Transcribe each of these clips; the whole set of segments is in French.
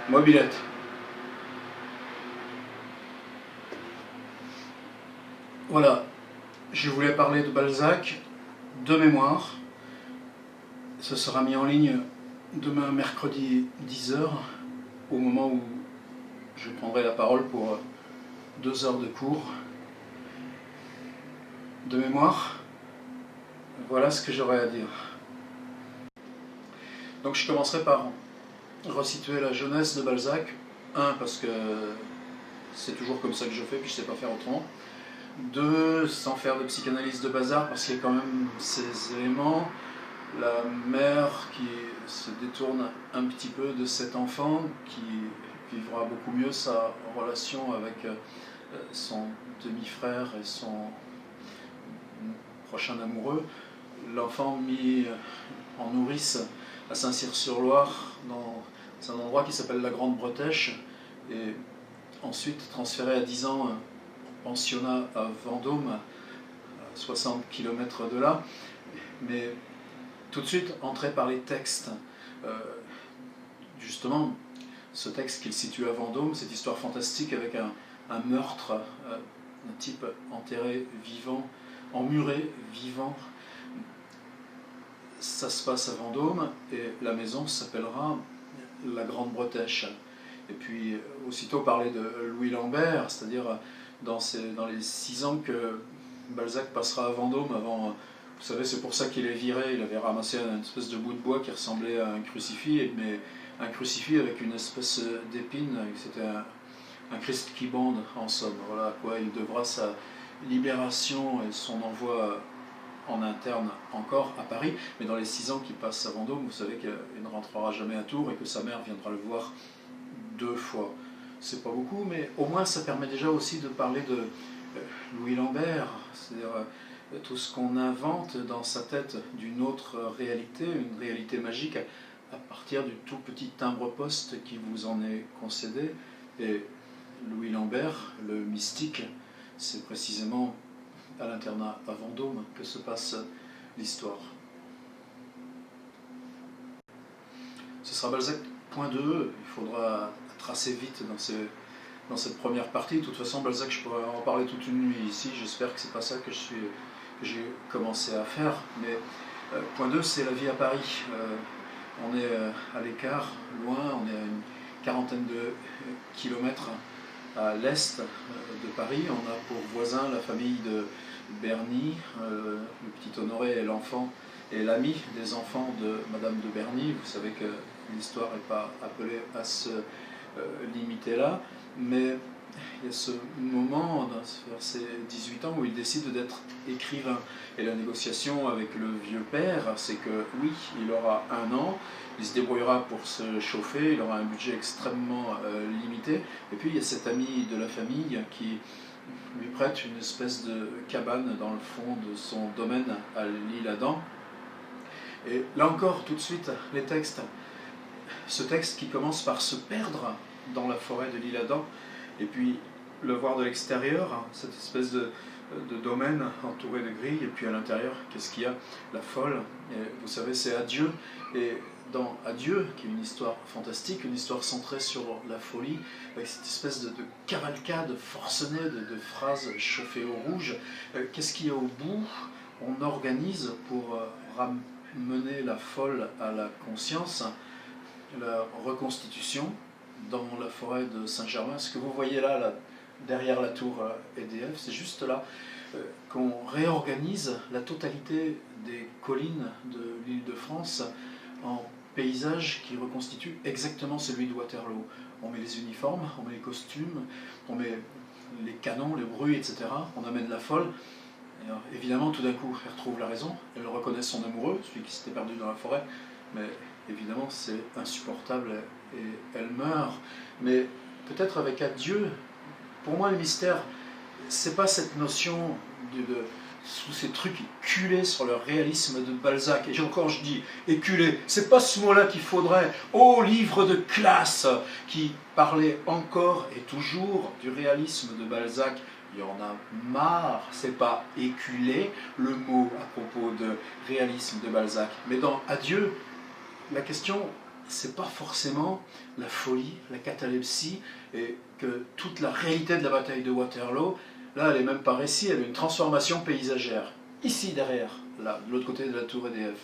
Mobilette. Voilà, je voulais parler de Balzac, de mémoire. Ce sera mis en ligne demain mercredi 10h, au moment où je prendrai la parole pour 2 heures de cours. De mémoire, voilà ce que j'aurais à dire. Donc je commencerai par resituer la jeunesse de Balzac. Parce que c'est toujours comme ça que je fais, puis je ne sais pas faire autrement. 2, sans faire de psychanalyse de bazar, parce qu'il y a quand même ces éléments. La mère qui se détourne un petit peu de cet enfant, qui vivra beaucoup mieux sa relation avec son demi-frère et son prochain amoureux. L'enfant mis en nourrice à Saint-Cyr-sur-Loire, dans un endroit qui s'appelle la Grande Bretèche, et ensuite transféré à 10 ans pensionnat à Vendôme, à 60 km de là. Mais tout de suite, entrer par les textes. Justement, ce texte qu'il situe à Vendôme, cette histoire fantastique avec un meurtre, un type enterré vivant, emmuré vivant. Ça se passe à Vendôme et la maison s'appellera la Grande Bretèche. Et puis, aussitôt parler de Louis Lambert, c'est-à-dire dans les 6 ans que Balzac passera à Vendôme avant. Vous savez, c'est pour ça qu'il est viré. Il avait ramassé une espèce de bout de bois qui ressemblait à un crucifix, mais un crucifix avec une espèce d'épine. C'était un Christ qui bande, en somme. Voilà à quoi il devra sa libération et son envoi en interne encore à Paris. Mais dans les 6 ans qu'il passe à Vendôme, vous savez qu'il ne rentrera jamais à Tours et que sa mère viendra le voir 2 fois. C'est pas beaucoup, mais au moins ça permet déjà aussi de parler de Louis Lambert, c'est-à-dire tout ce qu'on invente dans sa tête d'une autre réalité, une réalité magique, à partir du tout petit timbre-poste qui vous en est concédé. Et Louis Lambert, le mystique, c'est précisément à l'internat à Vendôme que se passe l'histoire. Ce sera Balzac point 2, il faudra tracer vite dans cette première partie. De toute façon, Balzac, je pourrais en parler toute une nuit ici, j'espère que c'est pas ça que j'ai commencé à faire. Mais point 2, c'est la vie à Paris. On est à l'écart, loin, on est à une quarantaine de kilomètres à l'est de Paris. On a pour voisin la famille de Berny, le petit Honoré est l'enfant et l'ami des enfants de Madame de Berny. Vous savez que l'histoire n'est pas appelée à se limiter là, mais il y a ce moment, vers ses 18 ans, où il décide d'être écrivain. Et la négociation avec le vieux père, c'est que oui, il aura 1 an, il se débrouillera pour se chauffer, il aura un budget extrêmement limité. Et puis il y a cet ami de la famille qui lui prête une espèce de cabane dans le fond de son domaine à l'Isle-Adam. Et là encore, tout de suite, les textes. Ce texte qui commence par se perdre dans la forêt de l'Isle-Adam, et puis le voir de l'extérieur, cette espèce de domaine entouré de grilles, et puis à l'intérieur, qu'est-ce qu'il y a? La folle. Et vous savez, c'est Adieu. Et dans Adieu, qui est une histoire fantastique, une histoire centrée sur la folie, avec cette espèce de cavalcade forcenée de phrases chauffées au rouge, qu'est-ce qu'il y a au bout? On organise pour ramener la folle à la conscience, la reconstitution dans la forêt de Saint-Germain. Ce que vous voyez là, derrière la tour EDF, c'est juste là qu'on réorganise la totalité des collines de l'Île-de-France en paysage qui reconstitue exactement celui de Waterloo. On met les uniformes, on met les costumes, on met les canons, les bruits, etc. On amène la folle. Et alors, évidemment, tout d'un coup, elle retrouve la raison, elle reconnaît son amoureux, celui qui s'était perdu dans la forêt, mais évidemment, c'est insupportable et elle meurt. Mais peut-être avec Adieu, pour moi, le mystère, c'est pas cette notion sous ces trucs éculés sur le réalisme de Balzac. Et encore, je dis éculé, c'est pas ce mot-là qu'il faudrait. Oh, livre de classe qui parlait encore et toujours du réalisme de Balzac. Il y en a marre, c'est pas éculé le mot à propos de réalisme de Balzac. Mais dans Adieu, la question c'est pas forcément la folie, la catalepsie, et que toute la réalité de la bataille de Waterloo, là, elle est même pas récit, elle est une transformation paysagère. Ici, derrière, là, de l'autre côté de la tour EDF.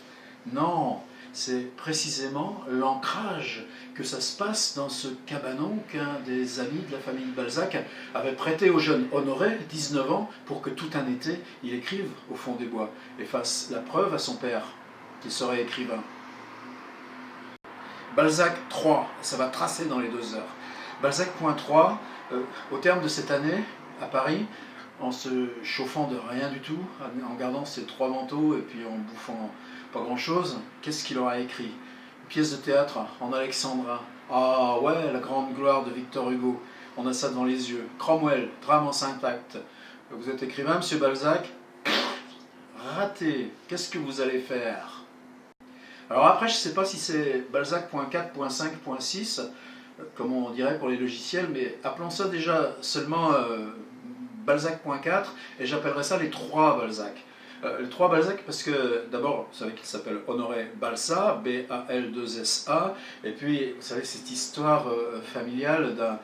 Non, c'est précisément l'ancrage que ça se passe dans ce cabanon qu'un des amis de la famille Balzac avait prêté au jeune Honoré, 19 ans, pour que tout un été, il écrive au fond des bois et fasse la preuve à son père qu'il serait écrivain. Balzac 3, ça va tracer dans les 2 heures. Balzac.3, au terme de cette année, à Paris, en se chauffant de rien du tout, en gardant ses 3 manteaux et puis en bouffant pas grand-chose, qu'est-ce qu'il aura écrit? Une pièce de théâtre en alexandrin. Ah ouais, la grande gloire de Victor Hugo. On a ça devant les yeux. Cromwell, drame en 5 actes. Vous êtes écrivain, monsieur Balzac? Raté. Qu'est-ce que vous allez faire? Alors après, je ne sais pas si c'est Balzac.4.5.6, comme on dirait pour les logiciels, mais appelons ça déjà seulement Balzac.4, et j'appellerai ça les 3 Balzac. Les 3 Balzac parce que d'abord, vous savez qu'il s'appelle Honoré Balsa, B-A-L-2-S-A, et puis vous savez cette histoire familiale d'un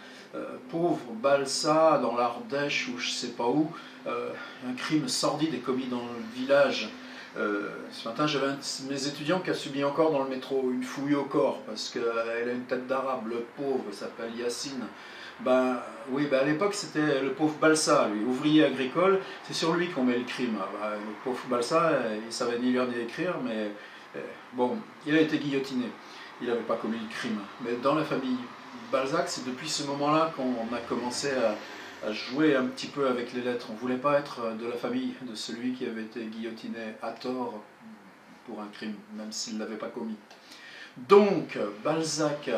pauvre Balsa dans l'Ardèche ou je ne sais pas où, un crime sordide est commis dans le village. Ce matin, j'avais un de mes étudiants qui a subi encore dans le métro une fouille au corps parce qu'elle a une tête d'arabe, le pauvre, il s'appelle Yacine. Ben oui, ben à l'époque c'était le pauvre Balsa, lui, ouvrier agricole, c'est sur lui qu'on met le crime. Ben, le pauvre Balsa, il savait ni lire ni écrire, mais bon, il a été guillotiné. Il n'avait pas commis le crime. Mais dans la famille Balzac, c'est depuis ce moment-là qu'on a commencé à jouer un petit peu avec les lettres. On ne voulait pas être de la famille de celui qui avait été guillotiné à tort pour un crime, même s'il ne l'avait pas commis. Donc, Balzac,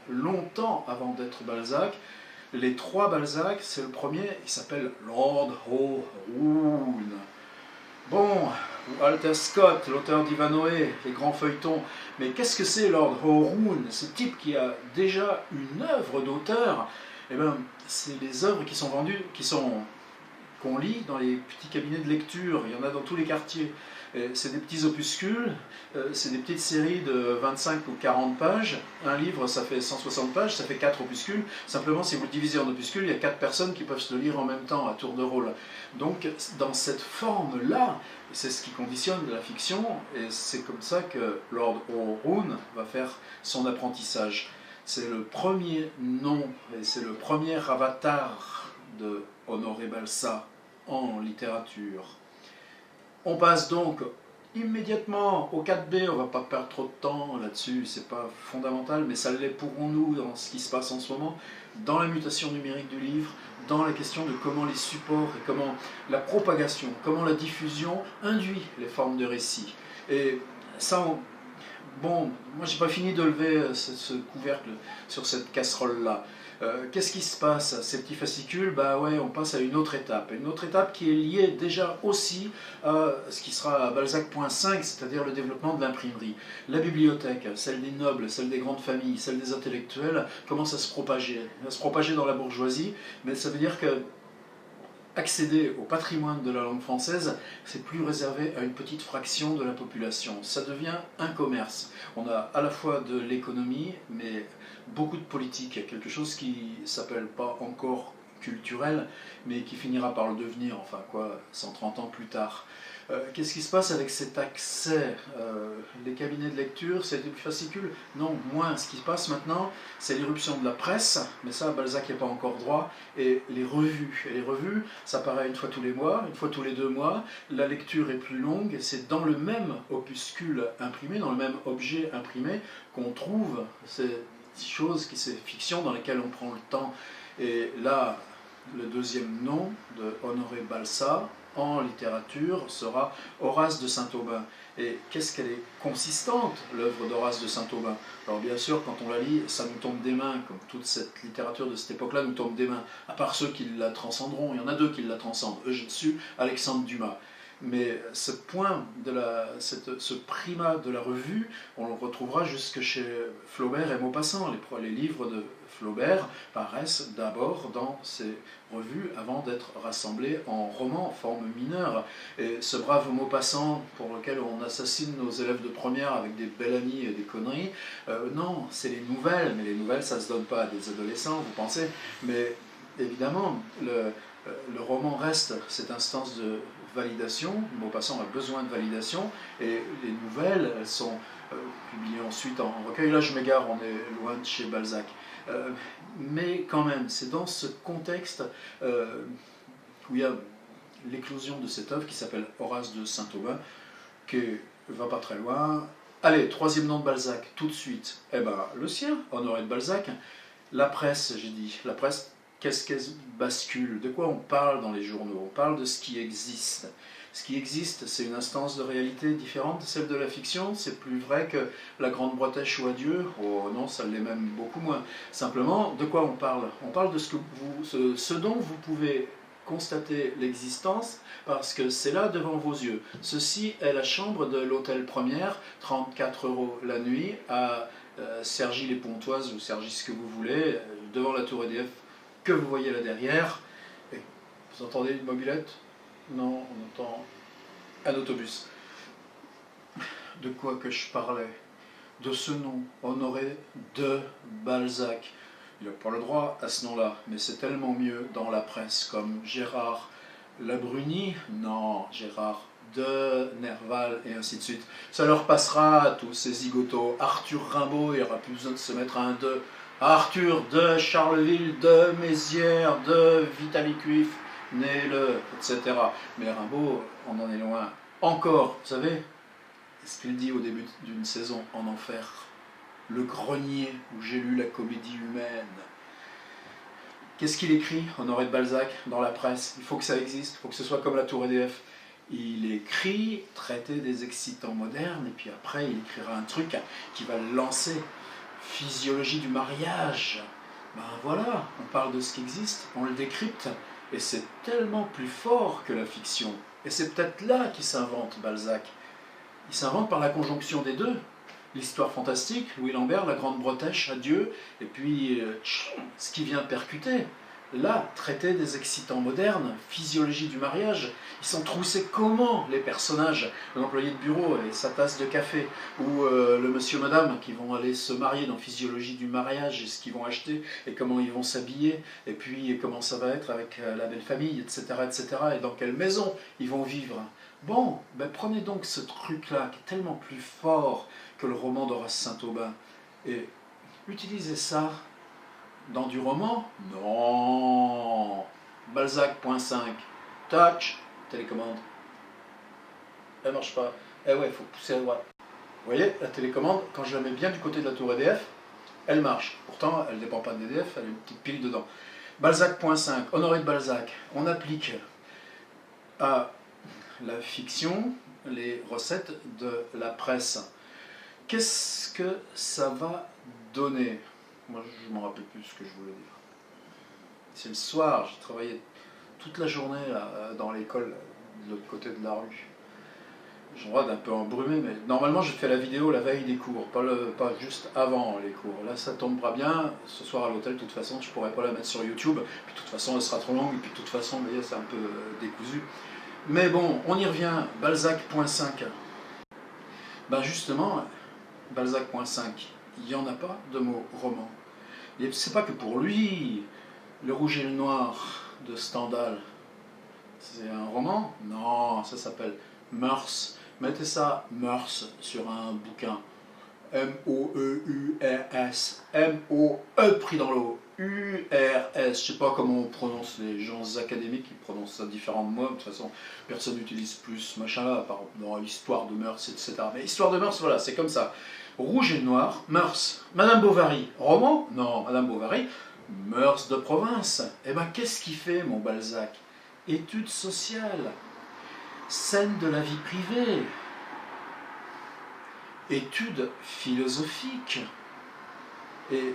longtemps avant d'être Balzac, les 3 Balzac, c'est le premier, il s'appelle Lord Haroun. Bon, Walter Scott, l'auteur d'Ivanhoe, les grands feuilletons, mais qu'est-ce que c'est Lord Haroun? Ce type qui a déjà une œuvre d'auteur. Eh bien, c'est les œuvres qui sont vendues, qu'on lit dans les petits cabinets de lecture, il y en a dans tous les quartiers. C'est des petits opuscules, c'est des petites séries de 25 ou 40 pages. Un livre, ça fait 160 pages, ça fait 4 opuscules. Simplement, si vous le divisez en opuscules, il y a 4 personnes qui peuvent se le lire en même temps, à tour de rôle. Donc, dans cette forme-là, c'est ce qui conditionne la fiction, et c'est comme ça que Lord Haroun va faire son apprentissage. C'est le premier nom, et c'est le premier avatar de Honoré Balsa en littérature. On passe donc immédiatement au 4B, on ne va pas perdre trop de temps là-dessus, c'est pas fondamental, mais ça l'est pour nous dans ce qui se passe en ce moment, dans la mutation numérique du livre, dans la question de comment les supports et comment la propagation, comment la diffusion induit les formes de récit. Et ça, bon, moi j'ai pas fini de lever ce couvercle sur cette casserole-là. Qu'est-ce qui se passe? Ces petits fascicules, bah ouais, on passe à une autre étape qui est liée déjà aussi à ce qui sera à Balzac.5, c'est-à-dire le développement de l'imprimerie. La bibliothèque, celle des nobles, celle des grandes familles, celle des intellectuels, commence à se propager. Elle va se propager dans la bourgeoisie, mais ça veut dire que accéder au patrimoine de la langue française, c'est plus réservé à une petite fraction de la population. Ça devient un commerce. On a à la fois de l'économie, mais beaucoup de politique. Quelque chose qui ne s'appelle pas encore culturel, mais qui finira par le devenir, enfin quoi, 130 ans plus tard. Qu'est-ce qui se passe avec cet accès? Les cabinets de lecture, c'est des fascicules? Non, moins. Ce qui se passe maintenant, c'est l'irruption de la presse, mais ça, Balzac n'y a pas encore droit, et les revues. Et les revues, ça paraît une fois tous les mois, une fois tous les 2 mois, la lecture est plus longue, c'est dans le même opuscule imprimé, dans le même objet imprimé, qu'on trouve ces choses, ces fictions dans lesquelles on prend le temps. Et là, le deuxième nom de Honoré Balsa, en littérature, sera Horace de Saint-Aubin. Et qu'est-ce qu'elle est consistante, l'œuvre d'Horace de Saint-Aubin? Alors bien sûr, quand on la lit, ça nous tombe des mains, comme toute cette littérature de cette époque-là nous tombe des mains, à part ceux qui la transcenderont. Il y en a 2 qui la transcendent, Eugène Sue, Alexandre Dumas. Mais ce ce primat de la revue, on le retrouvera jusque chez Flaubert et Maupassant. Les livres de Flaubert paraissent d'abord dans ces revues avant d'être rassemblés en romans, en forme mineure. Et ce brave Maupassant, pour lequel on assassine nos élèves de première avec des belles amies et des conneries, non, c'est les nouvelles. Mais les nouvelles, ça ne se donne pas à des adolescents, vous pensez. Mais évidemment, le roman reste cette instance de validation. Maupassant a besoin de validation, et les nouvelles, elles sont publiées ensuite en recueil. Là, je m'égare, on est loin de chez Balzac. Mais quand même, c'est dans ce contexte où il y a l'éclosion de cette œuvre qui s'appelle Horace de Saint-Aubin, qui va pas très loin. Allez, troisième nom de Balzac, tout de suite. Eh ben, le sien, Honoré de Balzac. La presse, j'ai dit, la presse, qu'est-ce qu'elle bascule? De quoi on parle dans les journaux? On parle de ce qui existe. Ce qui existe, c'est une instance de réalité différente de celle de la fiction. C'est plus vrai que la Grande Bretèche ou Adieu. Oh non, ça l'est même beaucoup moins. Simplement, de quoi on parle? On parle de ce dont vous pouvez constater l'existence, parce que c'est là devant vos yeux. Ceci est la chambre de l'hôtel Première, 34 € la nuit, à Cergy-les-Pontoises, ou Cergy ce que vous voulez, devant la tour EDF, que vous voyez là derrière. Et vous entendez une mobilette? Non, on entend un autobus. De quoi que je parlais? De ce nom, Honoré de Balzac. Il n'a pas le droit à ce nom-là, mais c'est tellement mieux dans la presse, comme Gérard Labruni, non, Gérard de Nerval, et ainsi de suite. Ça leur passera à tous ces zigotos. Arthur Rimbaud, il n'y aura plus besoin de se mettre un de. Arthur de Charleville, de Mézières, de Vitaly Cuif, né-le, etc. Mais Rimbaud, on en est loin. Encore, vous savez, ce qu'il dit au début d'une saison en enfer. Le grenier où j'ai lu la comédie humaine. Qu'est-ce qu'il écrit, Honoré de Balzac, dans la presse? Il faut que ça existe, il faut que ce soit comme la tour EDF. Il écrit traité des excitants modernes, et puis après il écrira un truc qui va le lancer. Physiologie du mariage. Ben voilà, on parle de ce qui existe, on le décrypte, et c'est tellement plus fort que la fiction. Et c'est peut-être là qu'il s'invente, Balzac. Il s'invente par la conjonction des deux. L'histoire fantastique, Louis Lambert, la Grande Bretèche, Adieu, et puis ce qui vient percuter. Là, traité des excitants modernes, physiologie du mariage, ils sont troussés comment, les personnages? L'employé de bureau et sa tasse de café, ou le monsieur madame qui vont aller se marier dans physiologie du mariage, et ce qu'ils vont acheter, et comment ils vont s'habiller, et puis comment ça va être avec la belle famille, etc., etc., et dans quelle maison ils vont vivre. Bon, ben prenez donc ce truc-là, qui est tellement plus fort que le roman d'Horace Saint-Aubin, et utilisez ça dans du roman? Non. Balzac.5. Touch. Télécommande. Elle marche pas. Eh ouais, il faut pousser à droite. Vous voyez, la télécommande, quand je la mets bien du côté de la tour EDF, elle marche. Pourtant, elle ne dépend pas de l'EDF, elle a une petite pile dedans. Balzac.5. Honoré de Balzac. On applique à la fiction les recettes de la presse. Qu'est-ce que ça va donner? Moi, je ne me rappelle plus ce que je voulais dire. C'est le soir, j'ai travaillé toute la journée là, dans l'école, de l'autre côté de la rue. J'ai le droit d'un peu embrumé, mais normalement, je fais la vidéo la veille des cours, pas juste avant les cours. Là, ça tombera bien. Ce soir à l'hôtel, de toute façon, je ne pourrai pas la mettre sur YouTube. Puis, de toute façon, elle sera trop longue. Et puis, de toute façon, vous voyez, c'est un peu décousu. Mais bon, on y revient. Balzac.5. Ben justement, Balzac.5, il n'y en a pas de mot roman. C'est pas que pour lui, Le Rouge et le Noir de Stendhal, c'est un roman? Non, ça s'appelle Mœurs. Mettez ça, Mœurs, sur un bouquin. M-O-E-U-R-S. M-O-E pris dans l'eau. U-R-S. Je sais pas comment on prononce, les gens académiques, ils prononcent ça différemment. De toute façon, personne n'utilise plus machin là, par dans Histoire de Mœurs, etc. Mais Histoire de Mœurs, voilà, c'est comme ça. Rouge et Noir, Mœurs. Madame Bovary, roman? Non, Madame Bovary, Mœurs de province. Eh ben, qu'est-ce qu'il fait, mon Balzac? Études sociales, scène de la vie privée, études philosophiques. Et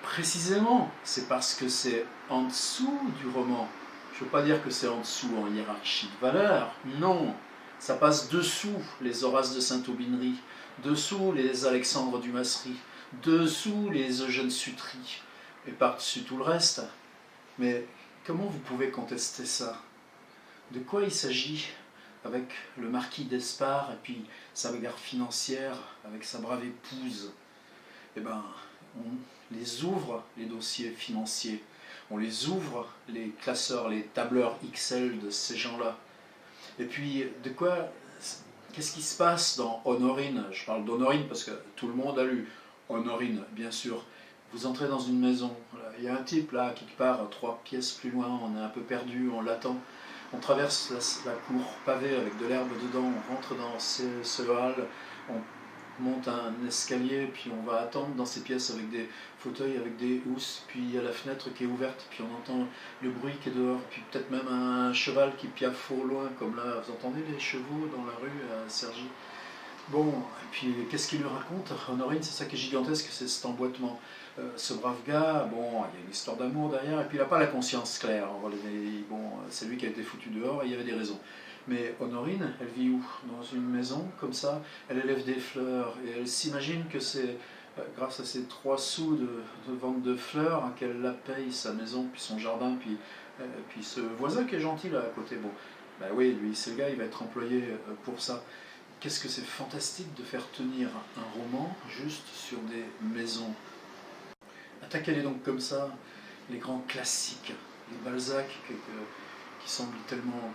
précisément, c'est parce que c'est en dessous du roman Je ne veux pas dire que c'est en dessous en hiérarchie de valeur, non. Ça passe dessous les Horace de Saint-Aubinery, dessous les Alexandre Dumassery, dessous les Eugène Sutry, et par-dessus tout le reste. Mais comment vous pouvez contester ça? De quoi il s'agit avec le marquis d'Espard et puis sa bagarre financière avec sa brave épouse? Eh bien, on les ouvre, les dossiers financiers. On les ouvre, les classeurs, les tableurs Excel de ces gens-là. Et puis, qu'est-ce qui se passe dans Honorine? Je parle d'Honorine parce que tout le monde a lu Honorine, bien sûr. Vous entrez dans une maison, il y a un type là, quelque part, 3 pièces plus loin, on est un peu perdu, on l'attend. On traverse la cour pavée avec de l'herbe dedans, on rentre dans ce hall, on monte un escalier, puis on va attendre dans ces pièces avec des fauteuils, avec des housses, puis il y a la fenêtre qui est ouverte, puis on entend le bruit qui est dehors, puis peut-être même un cheval qui piaffe au loin, comme là, vous entendez les chevaux dans la rue à Cergy. Bon, et puis qu'est-ce qu'il lui raconte? Honorine, c'est ça qui est gigantesque, c'est cet emboîtement. Ce brave gars, bon, il y a une histoire d'amour derrière, et puis il n'a pas la conscience claire. Bon, c'est lui qui a été foutu dehors, et il y avait des raisons. Mais Honorine, elle vit où? Dans une maison, comme ça, elle élève des fleurs, et elle s'imagine que c'est grâce à ces 3 sous de vente de fleurs qu'elle la paye, sa maison, puis son jardin, puis ce voisin qui est gentil là à côté. Bon, ben oui, lui, c'est le gars, il va être employé pour ça. Qu'est-ce que c'est fantastique de faire tenir un roman juste sur des maisons. Attaquez-les donc comme ça, les grands classiques, les Balzac qui semblent tellement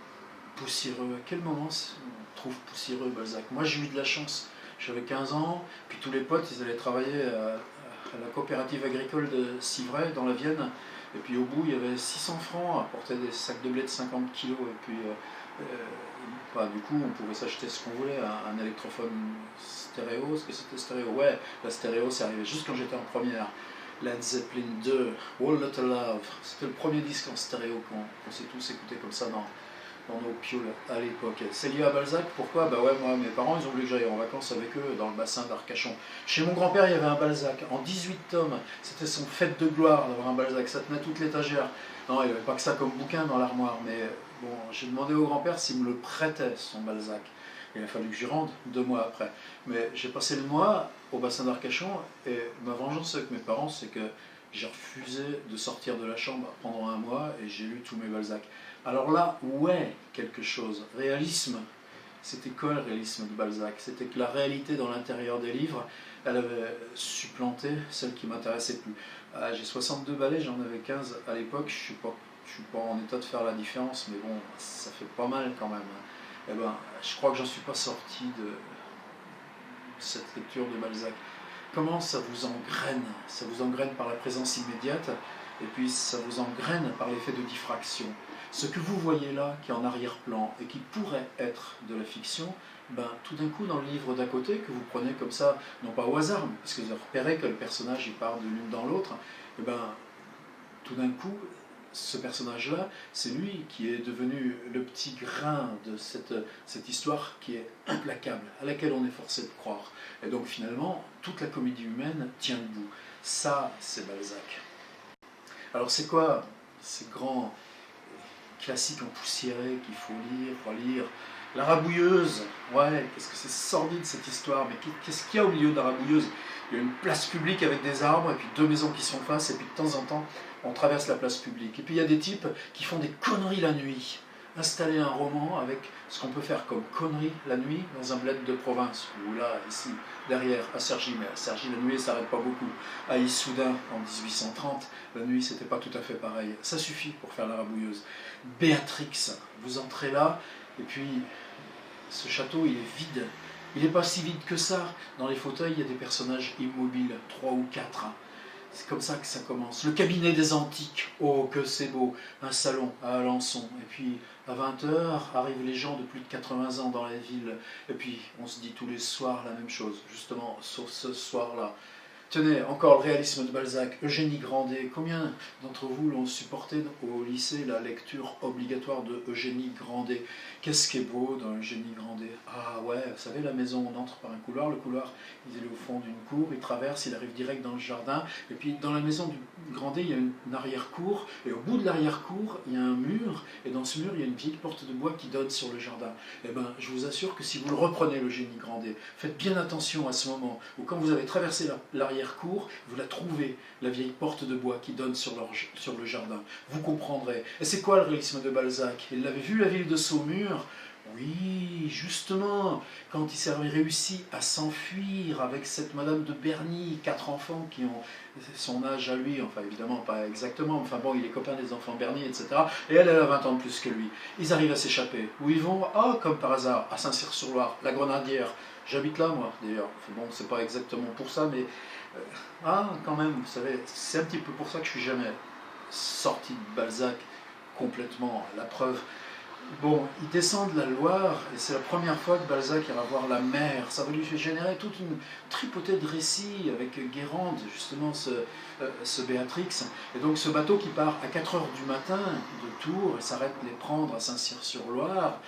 poussiéreux. À quel moment on trouve poussiéreux Balzac? Moi j'ai eu de la chance, j'avais 15 ans, puis tous les potes ils allaient travailler à la coopérative agricole de Civray dans la Vienne, et puis au bout il y avait 600 francs à porter des sacs de blé de 50 kilos, et puis du coup on pouvait s'acheter ce qu'on voulait, un électrophone stéréo, est-ce que c'était stéréo? Ouais, la stéréo c'est arrivé juste quand j'étais en première. Led Zeppelin 2, Whole Lotta Love, c'était le premier disque en stéréo qu'on s'est tous écouté comme ça dans nos pioles à l'époque. C'est lié à Balzac, pourquoi? Bah ouais, moi, mes parents, ils ont voulu que j'aille en vacances avec eux dans le bassin d'Arcachon. Chez mon grand-père, il y avait un Balzac, en 18 tomes. C'était son fête de gloire d'avoir un Balzac, ça tenait toute l'étagère. Non, il n'y avait pas que ça comme bouquin dans l'armoire, mais bon, j'ai demandé au grand-père s'il me le prêtait, son Balzac. Il a fallu que j'y rende 2 mois après. Mais j'ai passé le mois au bassin d'Arcachon, et ma vengeance avec mes parents, c'est que j'ai refusé de sortir de la chambre pendant 1 mois, et j'ai lu tous mes Balzac. Alors là, ouais, quelque chose. Réalisme, c'était quoi le réalisme de Balzac? C'était que la réalité dans l'intérieur des livres, elle avait supplanté celle qui m'intéressait plus. J'ai 62 balais, j'en avais 15 à l'époque, je suis pas en état de faire la différence, mais bon, ça fait pas mal quand même. Eh ben, je crois que j'en suis pas sorti de cette lecture de Balzac. Comment ça vous engraine? Ça vous engraine par la présence immédiate, et puis ça vous engraine par l'effet de diffraction. Ce que vous voyez là, qui est en arrière-plan, et qui pourrait être de la fiction, ben, tout d'un coup, dans le livre d'à côté, que vous prenez comme ça, non pas au hasard, mais parce que vous repérez que le personnage il part de l'une dans l'autre, et ben, tout d'un coup, ce personnage-là, c'est lui qui est devenu le petit grain de cette histoire qui est implacable, à laquelle on est forcé de croire. Et donc finalement, toute la comédie humaine tient debout. Ça, c'est Balzac. Alors c'est quoi ces grands classiques empoussiérés qu'il faut lire, relire? La Rabouilleuse, ouais, qu'est-ce que c'est sordide cette histoire, mais qu'est-ce qu'il y a au milieu de la Rabouilleuse? Il y a une place publique avec des arbres, et puis 2 maisons qui sont en face, et puis de temps en temps, on traverse la place publique. Et puis il y a des types qui font des conneries la nuit. Installer un roman avec ce qu'on peut faire comme conneries la nuit dans un bled de province, ou là, ici, derrière, à Cergy, mais à Cergy, la nuit, ça n'arrête pas beaucoup. À Issoudun, en 1830, la nuit, c'était pas tout à fait pareil. Ça suffit pour faire la Rabouilleuse. Béatrix, vous entrez là, et puis ce château, il est vide. Il n'est pas si vide que ça. Dans les fauteuils, il y a des personnages immobiles, 3 ou 4. C'est comme ça que ça commence. Le cabinet des antiques, oh que c'est beau, un salon à Alençon. Et puis à 20h arrivent les gens de plus de 80 ans dans la ville. Et puis on se dit tous les soirs la même chose, justement, sauf ce soir-là. Tenez, encore le réalisme de Balzac, Eugénie Grandet. Combien d'entre vous l'ont supporté au lycée, la lecture obligatoire de Eugénie Grandet? Qu'est-ce qui est beau dans Eugénie Grandet? Ah ouais, vous savez, la maison, on entre par un couloir, le couloir, il est au fond d'une cour, il traverse, il arrive direct dans le jardin, et puis dans la maison du Grandet, il y a une arrière-cour, et au bout de l'arrière-cour, il y a un mur, et dans ce mur, il y a une petite porte de bois qui donne sur le jardin. Eh bien, je vous assure que si vous le reprenez, l'Eugénie Grandet, faites bien attention à ce moment, où quand vous avez traversé l'arrière-cour, vous la trouvez, la vieille porte de bois qui donne sur le jardin. Vous comprendrez. Et c'est quoi le réalisme de Balzac? Il l'avait vu, la ville de Saumur? Oui, justement, quand il s'est réussi à s'enfuir avec cette Madame de Berny, 4 enfants qui ont son âge à lui, enfin évidemment pas exactement, enfin bon, il est copain des enfants Berny, etc. Et elle a 20 ans de plus que lui. Ils arrivent à s'échapper. Où ils vont? Ah, comme par hasard, à Saint-Cyr-sur-Loire, la Grenadière. J'habite là, moi, d'ailleurs. Bon, c'est pas exactement pour ça, mais... quand même, vous savez, c'est un petit peu pour ça que je suis jamais sorti de Balzac complètement, la preuve. Bon, il descend de la Loire, et c'est la première fois que Balzac ira voir la mer. Ça va lui générer toute une tripotée de récits avec Guérande, justement, ce Béatrix. Et donc ce bateau qui part à 4 heures du matin de Tours et s'arrête les prendre à Saint-Cyr-sur-Loire,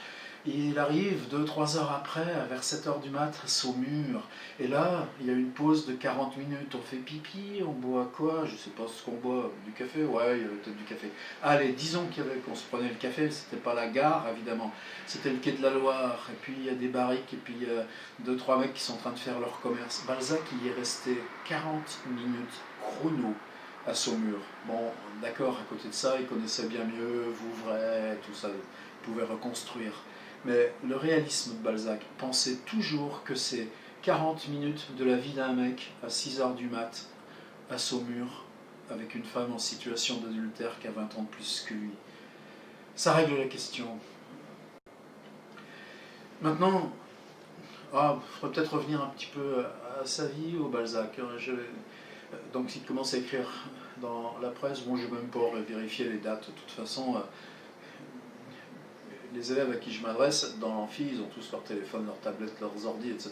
il arrive 2-3 heures après, vers 7 heures du mat, à Saumur. Et là, il y a une pause de 40 minutes. On fait pipi, on boit quoi? Je ne sais pas ce qu'on boit. Du café? Ouais, il y avait peut-être du café. Allez, disons qu'on se prenait le café. C'était pas la gare, évidemment. C'était le quai de la Loire. Et puis il y a des barriques. Et puis il y a 2-3 mecs qui sont en train de faire leur commerce. Balzac, il y est resté 40 minutes chrono à Saumur. Bon, d'accord, à côté de ça, il connaissait bien mieux Vouvray, tout ça. Il pouvait reconstruire. Mais le réalisme de Balzac pensait toujours que c'est 40 minutes de la vie d'un mec à 6 heures du mat, à Saumur, avec une femme en situation d'adultère qui a 20 ans de plus que lui. Ça règle la question. Maintenant, il faudrait peut-être revenir un petit peu à sa vie, au Balzac. Donc il commence à écrire dans la presse, bon je ne vais même pas vérifier les dates, de toute façon... les élèves à qui je m'adresse, dans l'amphi, ils ont tous leur téléphone, leur tablette, leurs ordi, etc.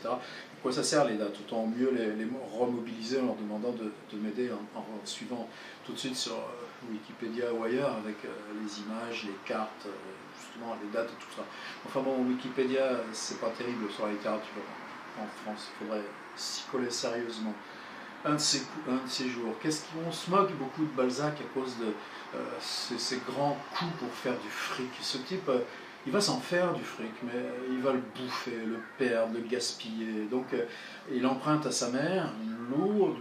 Pourquoi ça sert les dates? Autant mieux les remobiliser en leur demandant de m'aider en suivant tout de suite sur Wikipédia ou ailleurs avec les images, les cartes, justement les dates et tout ça. Enfin bon, Wikipédia, c'est pas terrible sur la littérature en France, il faudrait s'y coller sérieusement. Un de ces jours. On se moque beaucoup de Balzac à cause de ces grands coups pour faire du fric. Ce type, il va s'en faire du fric, mais il va le bouffer, le perdre, le gaspiller. Donc il emprunte à sa mère une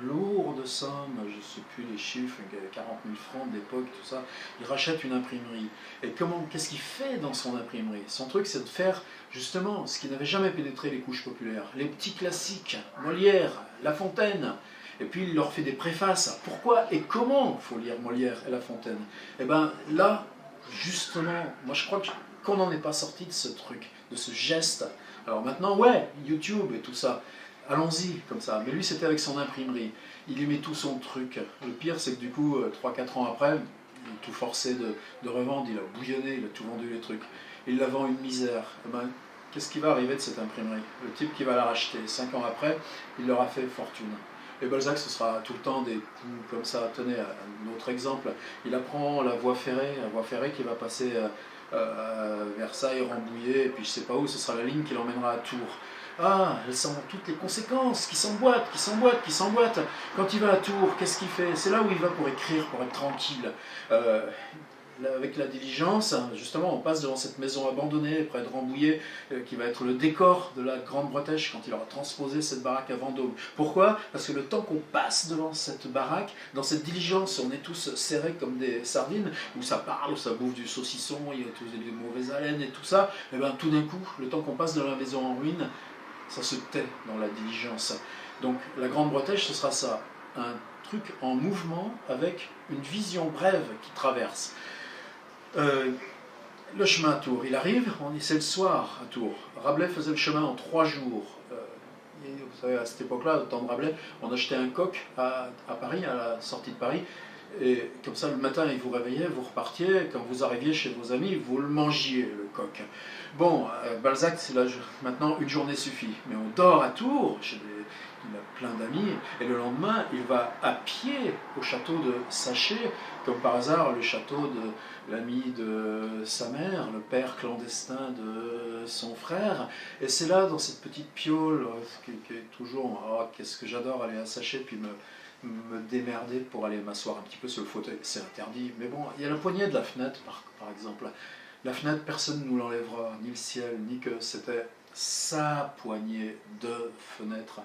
lourde somme, je ne sais plus les chiffres, 40 000 francs d'époque, tout ça. Il rachète une imprimerie. Et qu'est-ce qu'il fait dans son imprimerie? Son truc, c'est de faire justement ce qui n'avait jamais pénétré les couches populaires. Les petits classiques, Molière, La Fontaine. Et puis il leur fait des préfaces. Pourquoi et comment il faut lire Molière et La Fontaine? Et bien là, justement, moi je crois qu'on n'en est pas sorti de ce truc, de ce geste. Alors maintenant, ouais, YouTube et tout ça, allons-y comme ça. Mais lui, c'était avec son imprimerie. Il aimait tout son truc. Le pire, c'est que du coup, 3-4 ans après, il est tout forcé de revendre. Il a bouillonné, il a tout vendu les trucs. Il la vend une misère. Eh ben, qu'est-ce qui va arriver de cette imprimerie? Le type qui va la racheter, 5 ans après, il leur a fait fortune. Et Balzac, ce sera tout le temps des coups comme ça. Tenez, un autre exemple. Il apprend la voie ferrée qui va passer à Versailles, Rambouillet, et puis je sais pas où, ce sera la ligne qui l'emmènera à Tours. Ah, elle sent toutes les conséquences, qui s'emboîtent. Quand il va à Tours, qu'est-ce qu'il fait? C'est là où il va pour écrire, pour être tranquille. Avec la diligence, justement, on passe devant cette maison abandonnée près de Rambouillet, qui va être le décor de la Grande Bretèche quand il aura transposé cette baraque à Vendôme. Pourquoi? Parce que le temps qu'on passe devant cette baraque, dans cette diligence, on est tous serrés comme des sardines, où ça parle, où ça bouffe du saucisson, il y a tous des mauvaises haleines et tout ça, et bien tout d'un coup, le temps qu'on passe dans la maison en ruine, ça se tait dans la diligence. Donc la Grande Bretèche, ce sera ça, un truc en mouvement avec une vision brève qui traverse. Le chemin à Tours, il arrive, c'est le soir à Tours. Rabelais faisait le chemin en 3 jours. Et vous savez, à cette époque-là, au temps de Rabelais, on achetait un coq à Paris, à la sortie de Paris, et comme ça, le matin, il vous réveillait, vous repartiez, quand vous arriviez chez vos amis, vous le mangiez, le coq. Bon, Balzac, c'est là, maintenant, une journée suffit. Mais on dort à Tours, il a plein d'amis, et le lendemain, il va à pied au château de Saché, comme par hasard le château de l'ami de sa mère, le père clandestin de son frère, et c'est là, dans cette petite piole, qui est toujours, oh, qu'est-ce que j'adore aller à Saché, puis me démerder pour aller m'asseoir un petit peu sur le fauteuil, c'est interdit, mais bon, il y a la poignée de la fenêtre, par exemple. La fenêtre, personne ne nous l'enlèvera, ni le ciel, ni que c'était sa poignée de fenêtre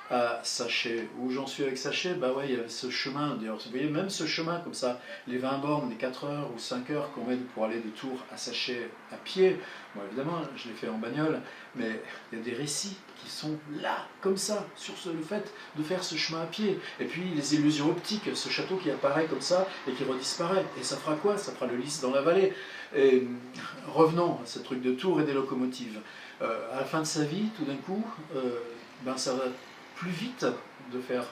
à Saché. Où j'en suis avec Saché, bah ouais, il y avait ce chemin, d'ailleurs, vous voyez, même ce chemin comme ça, les 20 bornes, les 4 heures ou 5 heures qu'on met pour aller de Tours à Saché à pied, bon évidemment, je l'ai fait en bagnole, mais il y a des récits qui sont là, comme ça, sur le fait de faire ce chemin à pied. Et puis les illusions optiques, ce château qui apparaît comme ça et qui redisparaît. Et ça fera quoi? Ça fera le lys dans la vallée. Et revenons à ce truc de Tours et des locomotives. À la fin de sa vie, tout d'un coup, ben ça va plus vite de faire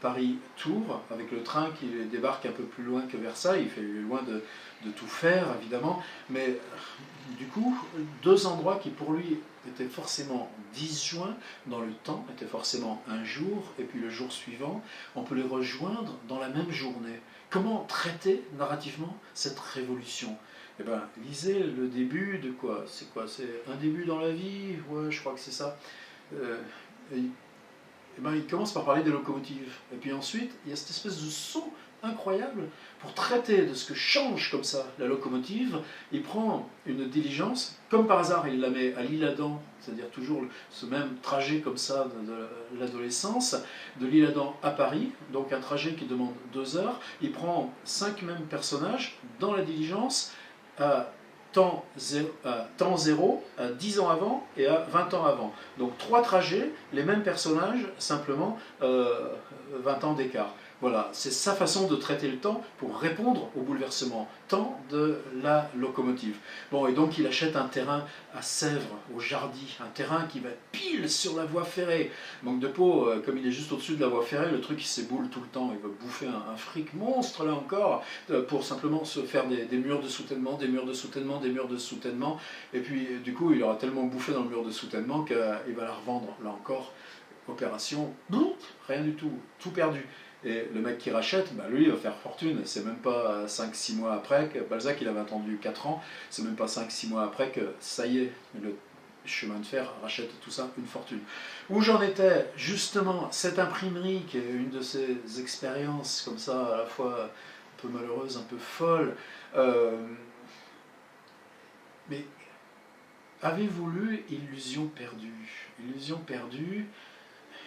Paris-Tours, avec le train qui débarque un peu plus loin que Versailles, il fait loin de tout faire évidemment, mais du coup, deux endroits qui pour lui étaient forcément disjoints dans le temps, étaient forcément un jour, et puis le jour suivant, on peut les rejoindre dans la même journée. Comment traiter narrativement cette révolution? Eh bien, lisez le début de quoi? C'est quoi? C'est un début dans la vie? Ouais, je crois que c'est ça. Eh ben, il commence par parler des locomotives. Et puis ensuite, il y a cette espèce de saut incroyable pour traiter de ce que change comme ça la locomotive. Il prend une diligence, comme par hasard, il la met à l'Isle-Adam, c'est-à-dire toujours ce même trajet comme ça de l'adolescence, de l'Isle-Adam à Paris, donc un trajet qui demande 2 heures. Il prend 5 mêmes personnages dans la diligence à temps zéro, à 10 ans avant et à 20 ans avant. Donc 3 trajets, les mêmes personnages, simplement 20 ans d'écart. Voilà, c'est sa façon de traiter le temps pour répondre au bouleversement temps de la locomotive. Bon, et donc il achète un terrain à Sèvres, au Jardy, un terrain qui va pile sur la voie ferrée. Manque de peau, comme il est juste au-dessus de la voie ferrée, le truc il s'éboule tout le temps, il va bouffer un fric monstre là encore, pour simplement se faire des murs de soutènement, des murs de soutènement, des murs de soutènement, et puis du coup il aura tellement bouffé dans le mur de soutènement qu'il va la revendre, là encore, opération, rien du tout, tout perdu. Et le mec qui rachète, bah lui, il va faire fortune. C'est même pas 5-6 mois après que Balzac, il avait attendu 4 ans. C'est même pas 5-6 mois après que ça y est, le chemin de fer rachète tout ça, une fortune. Où j'en étais, justement, cette imprimerie qui est une de ces expériences comme ça, à la fois un peu malheureuse, un peu folle. Mais avez-vous lu Illusion perdue? Illusion perdue.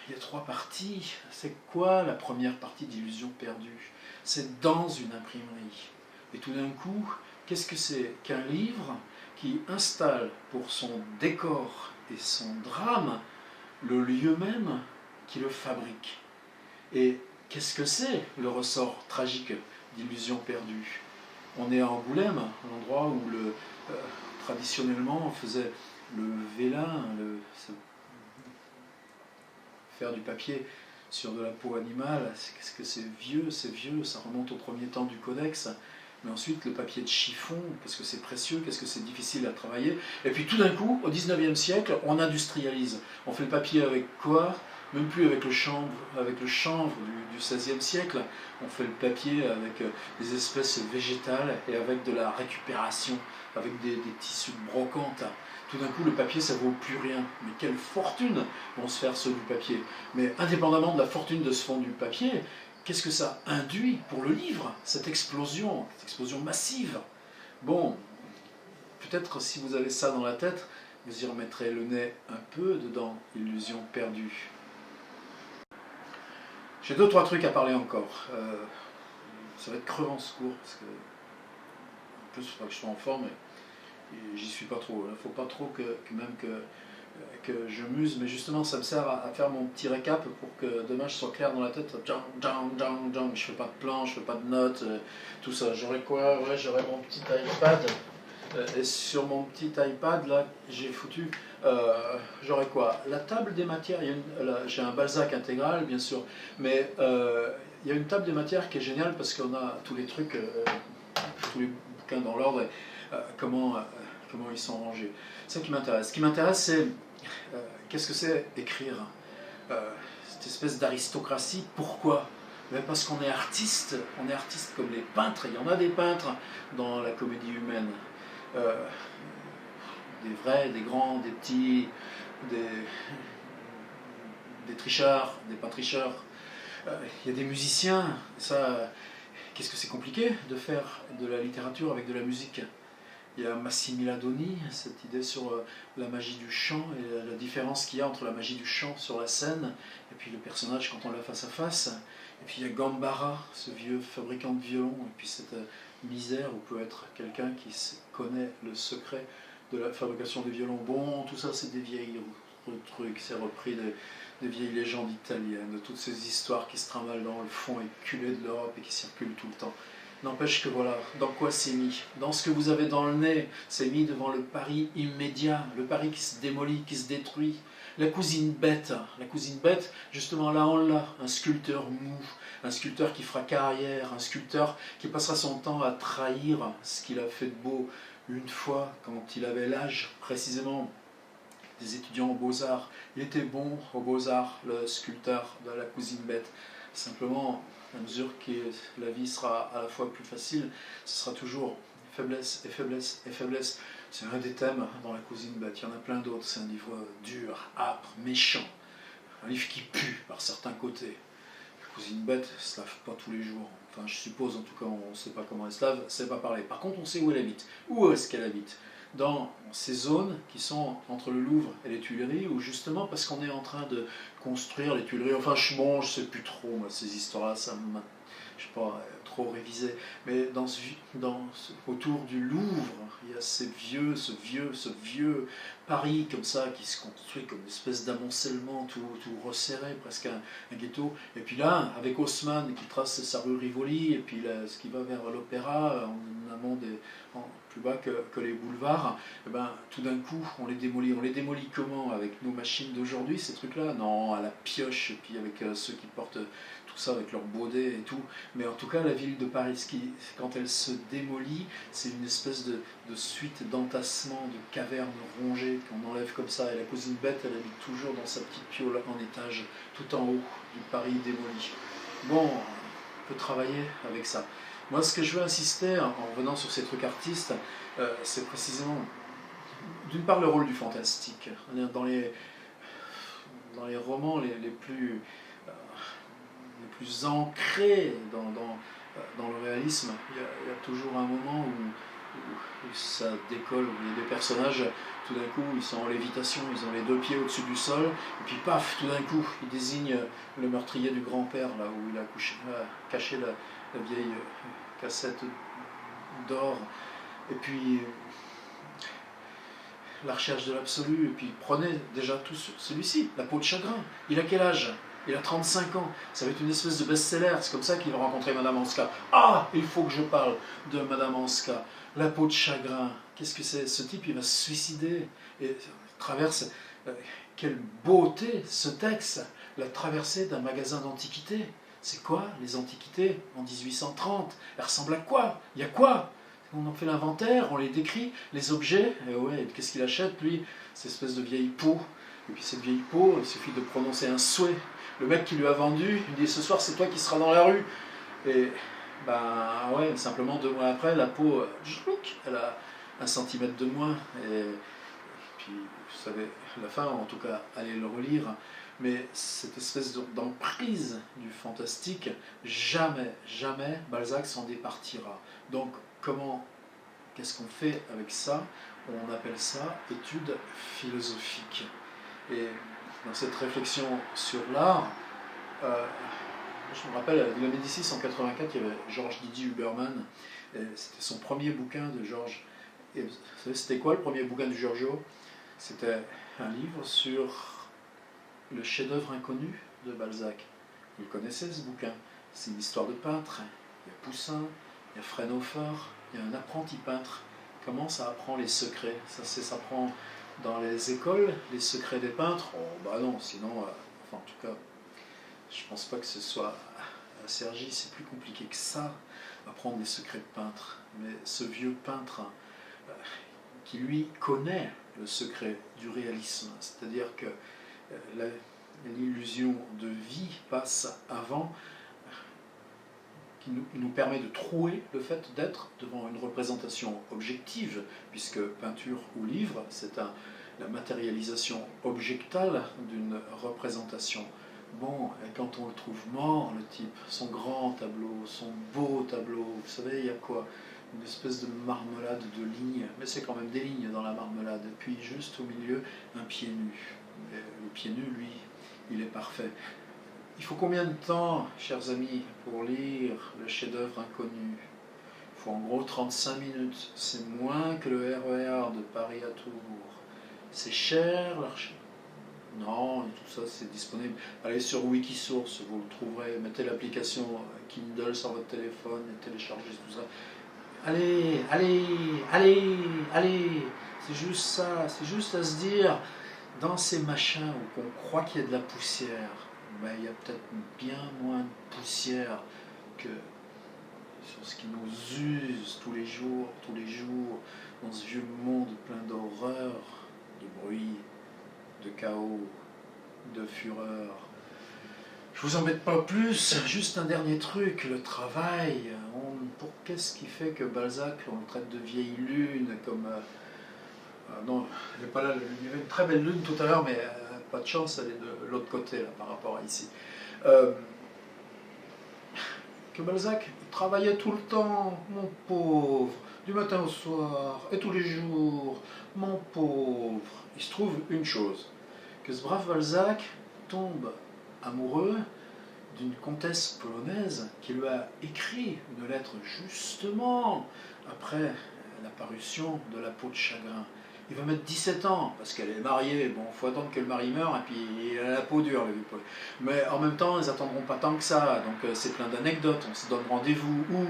Il y a 3 parties. C'est quoi la première partie d'Illusion perdue? C'est dans une imprimerie. Et tout d'un coup, qu'est-ce que c'est qu'un livre qui installe pour son décor et son drame le lieu même qui le fabrique? Et qu'est-ce que c'est le ressort tragique d'Illusion perdue? On est à Angoulême, l'endroit où traditionnellement on faisait le vélin, faire du papier sur de la peau animale, qu'est-ce que c'est vieux, ça remonte au premier temps du codex, mais ensuite le papier de chiffon, qu'est-ce que c'est précieux, qu'est-ce que c'est difficile à travailler, et puis tout d'un coup, au 19e siècle, on industrialise. On fait le papier avec quoi? Même plus avec le chanvre du 16e siècle, on fait le papier avec des espèces végétales et avec de la récupération, avec des tissus de brocante. Tout d'un coup, le papier, ça vaut plus rien. Mais quelle fortune vont se faire ceux du papier. Mais indépendamment de la fortune de ce fonds du papier, qu'est-ce que ça induit pour le livre, cette explosion massive? Bon, peut-être si vous avez ça dans la tête, vous y remettrez le nez un peu dedans, Illusion perdue. J'ai 2-3 trucs à parler encore. Ça va être crevant ce cours, parce que en plus, il faudra que je sois en forme. Et j'y suis pas trop. Il ne faut pas trop que je muse, mais justement ça me sert à faire mon petit récap pour que demain je sois clair dans la tête. Je fais pas de plan, je fais pas de notes, tout ça. J'aurai quoi? Ouais, j'aurai mon petit iPad. Et sur mon petit iPad là, j'ai foutu. J'aurai quoi? La table des matières. J'ai un Balzac intégral bien sûr, mais il y a une table des matières qui est géniale parce qu'on a tous les trucs, tous les bouquins dans l'ordre. Comment ils sont rangés. C'est ça qui m'intéresse. Ce qui m'intéresse, c'est qu'est-ce que c'est écrire. C'est cette espèce d'aristocratie. Pourquoi? Ben parce qu'on est artiste comme les peintres. Il y en a des peintres dans la comédie humaine. Euh, des vrais, des grands, des petits, des tricheurs, des pas tricheurs. Il y a des musiciens. Ça, qu'est-ce que c'est compliqué de faire de la littérature avec de la musique? Il y a Massimiliano, cette idée sur la magie du chant et la différence qu'il y a entre la magie du chant sur la scène et puis le personnage quand on l'a face à face. Et puis il y a Gambara, ce vieux fabricant de violon, et puis cette misère où peut être quelqu'un qui connaît le secret de la fabrication des violons. Bon, tout ça c'est des vieilles trucs, c'est repris des vieilles légendes italiennes, de toutes ces histoires qui se trimballent dans le fond éculé de l'Europe et qui circulent tout le temps. N'empêche que voilà, dans quoi c'est mis? Dans ce que vous avez dans le nez, c'est mis devant le Paris immédiat, le Paris qui se démolit, qui se détruit. La cousine bête, justement là on l'a, un sculpteur mou, un sculpteur qui fera carrière, un sculpteur qui passera son temps à trahir ce qu'il a fait de beau une fois quand il avait l'âge précisément des étudiants aux Beaux-Arts. Il était bon aux Beaux-Arts, le sculpteur de la cousine bête. Simplement, à mesure que la vie sera à la fois plus facile, ce sera toujours faiblesse et faiblesse et faiblesse. C'est un des thèmes dans la cousine bête. Il y en a plein d'autres. C'est un livre dur, âpre, méchant. Un livre qui pue par certains côtés. La cousine bête ne se lave pas tous les jours. Enfin, je suppose, en tout cas, on ne sait pas comment elle se lave, c'est pas parler. Par contre, on sait où elle habite. Où est-ce qu'elle habite? Dans ces zones qui sont entre le Louvre et les Tuileries, ou justement parce qu'on est en train de construire les Tuileries. Enfin, je sais plus trop, moi, ces histoires-là, ça m'a, je sais pas, trop révisé. Mais autour du Louvre, il y a ce vieux Paris comme ça, qui se construit comme une espèce d'amoncellement tout resserré, presque un ghetto. Et puis là, avec Haussmann qui trace sa rue Rivoli, et puis là, ce qui va vers l'opéra, en amont plus bas que les boulevards, et ben, tout d'un coup, on les démolit. On les démolit comment? Avec nos machines d'aujourd'hui, ces trucs-là? Non, à la pioche, et puis avec ceux qui portent tout ça avec leurs baudets et tout. Mais en tout cas, la ville de Paris, quand elle se démolit, c'est une espèce de suite d'entassements, de cavernes rongées qu'on enlève comme ça. Et la cousine bête, elle habite toujours dans sa petite piole en étage, tout en haut du Paris démoli. Bon, on peut travailler avec ça. Moi, ce que je veux insister, en revenant sur ces trucs artistes, c'est précisément, d'une part, le rôle du fantastique. Dans les romans les plus ancrés dans le réalisme, il y a toujours un moment où ça décolle, où il y a des personnages, tout d'un coup, ils sont en lévitation, ils ont les deux pieds au-dessus du sol, et puis paf, tout d'un coup, ils désignent le meurtrier du grand-père, là où il a caché la vieille cassette d'or, et puis la recherche de l'absolu, et puis prenez déjà tout celui-ci, La peau de chagrin. Il a quel âge? Il a 35 ans. Ça va être une espèce de best-seller. C'est comme ça qu'il va rencontrer Madame Anska. Ah, il faut que je parle de Madame Anska. La peau de chagrin. Qu'est-ce que c'est? Ce type, il va se suicider. Et traverse. Quelle beauté ce texte. La traversée d'un magasin d'antiquités. C'est quoi les antiquités en 1830? Elles ressemblent à quoi? Il y a quoi? On en fait l'inventaire, on les décrit, les objets. Et ouais, qu'est-ce qu'il achète, lui? Cette espèce de vieille peau. Et puis cette vieille peau, il suffit de prononcer un souhait. Le mec qui lui a vendu, il dit ce soir c'est toi qui seras dans la rue. Et ben ouais, simplement 2 mois après, la peau, elle a 1 centimètre de moins. Et puis vous savez, la fin, en tout cas, allez le relire. Mais cette espèce d'emprise du fantastique, jamais Balzac s'en départira. Donc qu'est-ce qu'on fait avec ça? On appelle ça étude philosophique. Et dans cette réflexion sur l'art, je me rappelle, de la Médicis en 84, il y avait Georges Didier Huberman, c'était son premier bouquin de Georges. Et vous savez, c'était quoi le premier bouquin de Giorgio? C'était un livre sur le chef-d'œuvre inconnu de Balzac. Vous le connaissez, ce bouquin? C'est une histoire de peintre. Il y a Poussin, il y a Fraunhofer, il y a un apprenti peintre. Comment ça apprend les secrets? Ça s'apprend dans les écoles, les secrets des peintres? Oh, bah non, sinon, enfin en tout cas, je pense pas que ce soit à Cergy, c'est plus compliqué que ça, apprendre les secrets de peintre. Mais ce vieux peintre qui lui connaît le secret du réalisme, c'est-à-dire que l'illusion de vie passe avant, qui nous permet de trouer le fait d'être devant une représentation objective, puisque peinture ou livre, c'est la matérialisation objectale d'une représentation. Bon, et quand on le trouve mort, le type, son grand tableau, son beau tableau, vous savez, il y a quoi? Une espèce de marmelade de lignes, mais c'est quand même des lignes dans la marmelade, et puis juste au milieu, un pied nu. Et le pied nu, lui, il est parfait. Il faut combien de temps, chers amis, pour lire le chef-d'œuvre inconnu? Il faut en gros 35 minutes. C'est moins que le RER de Paris à Tours. C'est cher l'archive? Non, tout ça c'est disponible. Allez sur Wikisource, vous le trouverez. Mettez l'application Kindle sur votre téléphone et téléchargez tout ça. Allez, allez, allez, allez. C'est juste ça, c'est juste à se dire, dans ces machins où on croit qu'il y a de la poussière, ben, il y a peut-être bien moins de poussière que sur ce qui nous use tous les jours, dans ce vieux monde plein d'horreur, de bruit, de chaos, de fureur. Je vous embête pas plus, juste un dernier truc, le travail. Qu'est-ce qui fait que Balzac, on le traite de vieille lune, comme... non, elle n'est pas là, il y avait une très belle lune tout à l'heure, mais pas de chance, elle est de l'autre côté là, par rapport à ici. Que Balzac travaillait tout le temps, mon pauvre, du matin au soir, et tous les jours, mon pauvre. Il se trouve une chose, que ce brave Balzac tombe amoureux d'une comtesse polonaise qui lui a écrit une lettre justement après la parution de La peau de chagrin. Il va mettre 17 ans, parce qu'elle est mariée, bon, il faut attendre que le mari meure, et puis il a la peau dure, le vieux Paul. Mais en même temps, ils attendront pas tant que ça, donc c'est plein d'anecdotes. On se donne rendez-vous où?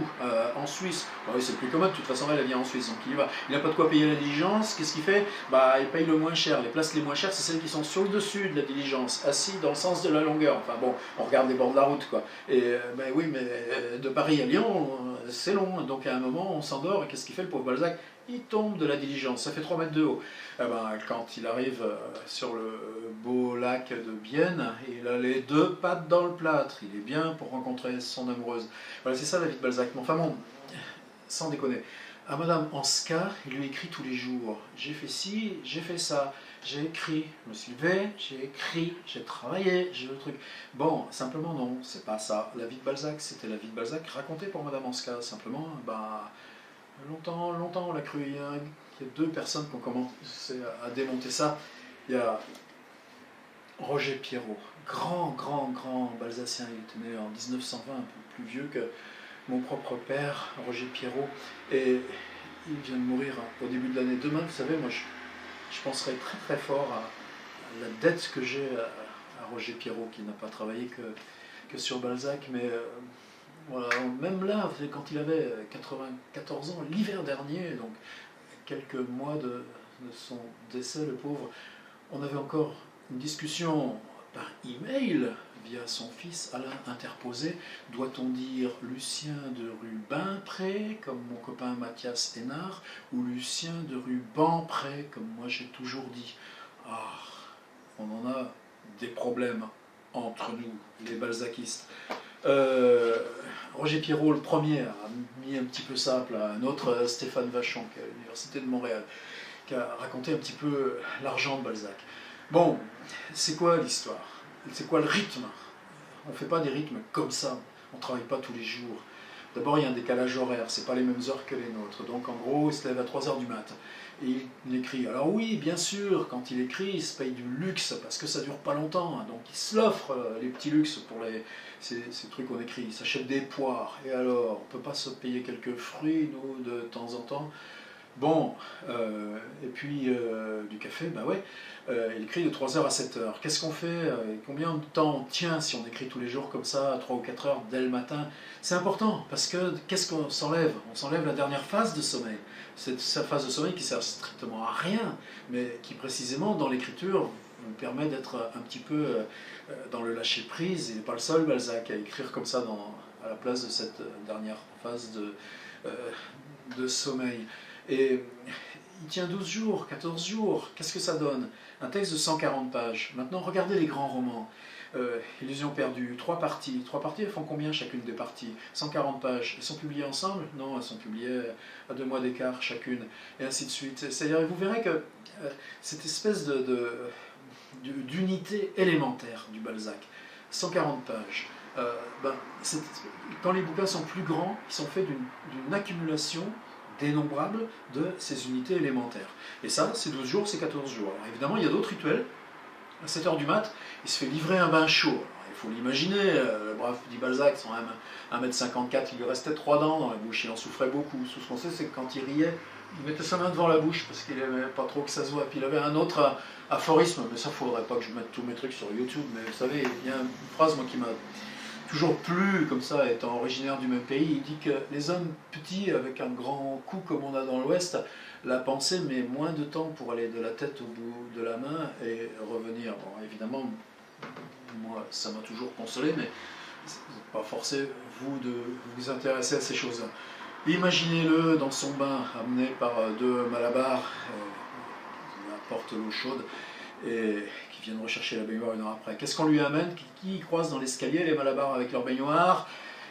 En Suisse. Bah, oui, c'est plus commode, de toute façon, elle vient en Suisse, donc il y va. Il n'a pas de quoi payer la diligence, qu'est-ce qu'il fait? Bah, il paye le moins cher. Les places les moins chères, c'est celles qui sont sur le dessus de la diligence, assis dans le sens de la longueur. Enfin bon, on regarde les bords de la route, quoi. Et ben oui, mais de Paris à Lyon, c'est long, donc à un moment, on s'endort, et qu'est-ce qu'il fait, le pauvre Balzac? Il tombe de la diligence, ça fait 3 mètres de haut. Eh ben, quand il arrive sur le beau lac de Bienne, il a les 2 pattes dans le plâtre, il est bien pour rencontrer son amoureuse. Voilà, c'est ça la vie de Balzac. Mais enfin bon, sans déconner, à Madame Anska, il lui écrit tous les jours. J'ai fait ci, j'ai fait ça, j'ai écrit, je me suis levé, j'ai écrit, j'ai travaillé, j'ai le truc. Bon, simplement non, c'est pas ça. La vie de Balzac, c'était la vie de Balzac racontée par Madame Anska. Simplement, bah... Longtemps on l'a cru. Il y a 2 personnes qui ont commencé à démonter ça. Il y a Roger Pierrot, grand Balzacien. Il était né en 1920, un peu plus vieux que mon propre père, Roger Pierrot. Et il vient de mourir au début de l'année. Demain, vous savez, moi je penserai très fort à la dette que j'ai à Roger Pierrot, qui n'a pas travaillé que sur Balzac, mais... voilà, même là, quand il avait 94 ans, l'hiver dernier, donc quelques mois de son décès, le pauvre, on avait encore une discussion par email via son fils Alain interposé. Doit-on dire Lucien de rue Bainpré, comme mon copain Mathias Hénard, ou Lucien de rue Banpré, comme moi j'ai toujours dit? Ah, on en a des problèmes entre nous, les balzacistes. Roger Pierrot, le premier, a mis un petit peu ça à plat. Un autre, Stéphane Vachon, qui est à l'Université de Montréal, qui a raconté un petit peu l'argent de Balzac. Bon, c'est quoi l'histoire? C'est quoi le rythme? On ne fait pas des rythmes comme ça, on ne travaille pas tous les jours. D'abord, il y a un décalage horaire, c'est pas les mêmes heures que les nôtres. Donc en gros, il se lève à 3h du mat. Et il écrit. Alors oui, bien sûr, quand il écrit, il se paye du luxe, parce que ça dure pas longtemps. Donc il se l'offre, les petits luxes pour ces trucs qu'on écrit. Il s'achète des poires. Et alors, on peut pas se payer quelques fruits, nous, de temps en temps? Bon, et puis du café, bah ouais. Il écrit de 3h à 7h. Qu'est-ce qu'on fait? Combien de temps on tient si on écrit tous les jours comme ça, à 3 ou 4 heures dès le matin? C'est important, parce que qu'est-ce qu'on s'enlève? On s'enlève la dernière phase de sommeil. C'est cette phase de sommeil qui sert strictement à rien, mais qui précisément dans l'écriture vous permet d'être un petit peu dans le lâcher-prise. Il n'est pas le seul, Balzac, à écrire comme ça à la place de cette dernière phase de sommeil. Et il tient 12 jours, 14 jours, qu'est-ce que ça donne? Un texte de 140 pages. Maintenant, regardez les grands romans. Illusion perdue, 3 parties. 3 parties, elles font combien chacune des parties? 140 pages. Elles sont publiées ensemble? Non, elles sont publiées à 2 mois d'écart chacune, et ainsi de suite. C'est-à-dire, vous verrez que cette espèce d'unité élémentaire du Balzac, 140 pages, quand les bouquins sont plus grands, ils sont faits d'une accumulation dénombrable de ces unités élémentaires. Et ça, c'est 12 jours, c'est 14 jours. Alors évidemment, il y a d'autres rituels. À 7h du mat, il se fait livrer un bain chaud. Alors, il faut l'imaginer, le brave dit Balzac, son 1m54, il lui restait 3 dents dans la bouche, il en souffrait beaucoup. Tout ce qu'on sait, c'est que quand il riait, il mettait sa main devant la bouche parce qu'il n'aimait pas trop que ça se voit. Puis il avait un autre aphorisme, mais ça, il ne faudrait pas que je mette tous mes trucs sur YouTube, mais vous savez, il y a une phrase moi, qui m'a toujours plu, comme ça, étant originaire du même pays. Il dit que les hommes petits, avec un grand cou comme on a dans l'Ouest, la pensée met moins de temps pour aller de la tête au bout de la main et revenir. Bon, évidemment, moi, ça m'a toujours consolé, mais vous n'êtes pas forcé, vous, de vous intéresser à ces choses-là. Imaginez-le dans son bain, amené par 2 malabars qui apportent l'eau chaude et qui viennent rechercher la baignoire 1 heure après. Qu'est-ce qu'on lui amène? Qui croise dans l'escalier les malabars avec leur baignoire?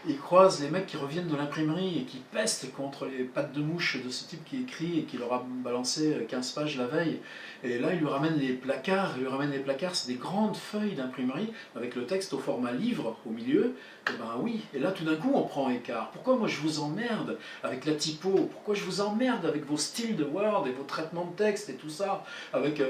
Il croise les mecs qui reviennent de l'imprimerie et qui pestent contre les pattes de mouche de ce type qui écrit et qui leur a balancé 15 pages la veille. Et là, il lui ramène les placards. Il lui ramène les placards, c'est des grandes feuilles d'imprimerie avec le texte au format livre au milieu. Et ben oui, et là tout d'un coup on prend écart. Pourquoi moi je vous emmerde avec la typo? Pourquoi je vous emmerde avec vos styles de Word et vos traitements de texte et tout ça? Avec